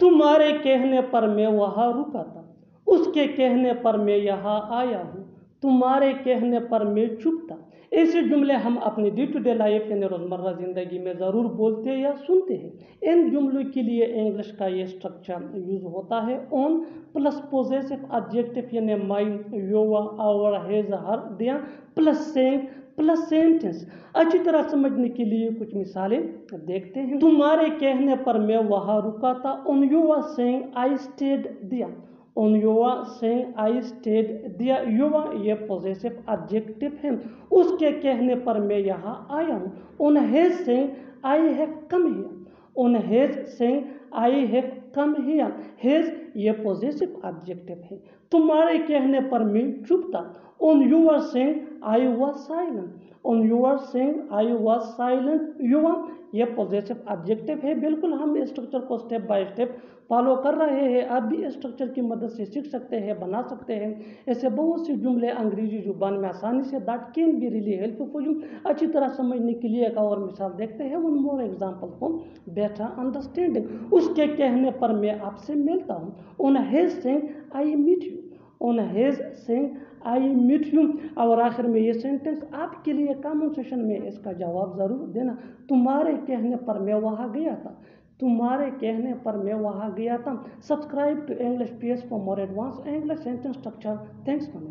तुम्हारे कहने पर मैं वहाँ रुका था, उसके कहने पर मैं यहाँ आया हूँ, तुम्हारे कहने पर मैं चुप था। ऐसे जुमले हम अपनी डे टू डे लाइफ यानी रोज़मर्रा ज़िंदगी में ज़रूर बोलते हैं या सुनते हैं। इन जुमलों के लिए इंग्लिश का ये स्ट्रक्चर यूज़ होता है ऑन प्लस पॉजेसिव एडजेक्टिव यानी mine, your, our, his, her, their plus saying plus sentence. अच्छी तरह समझने के लिए कुछ मिसालें देखते हैं। तुम्हारे कहने पर मैं वहाँ रुका था, on your saying I stayed there, on your saying I stayed there, your ये पॉजेसिव एडजेक्टिव है, उसके कहने पर मैं यहाँ आया हूँ, on his saying I have come here, on his saying I have come here, his ये पॉजेसिव एडजेक्टिव है। तुम्हारे कहने पर मैं चुप था, on your saying I was silent, on your saying I was silent, your ये पॉजेसिव एडजेक्टिव है। बिल्कुल हम इस स्ट्रक्चर को स्टेप बाय स्टेप फॉलो कर रहे हैं। आप भी इस स्ट्रक्चर की मदद से सीख सकते हैं, बना सकते हैं। ऐसे बहुत सी जुमले अंग्रेजी जुबान में आसानी say that can be really helpful for you. अच्छी तरह समझने के लिए एक और मिसाल देखते हैं। One more example for better understanding. उसके कहने पर मैं आपसे मिलता हूँ, on his saying I meet you, on his saying I meet you. और आखिर में ये सेंटेंस आपके लिए कमेंट सेशन में इसका जवाब ज़रूर देना। तुम्हारे कहने पर मैं वहाँ गया था, तुम्हारे कहने पर मैं वहाँ गया था। Subscribe to English PS for more advance English sentence structure. Thanks for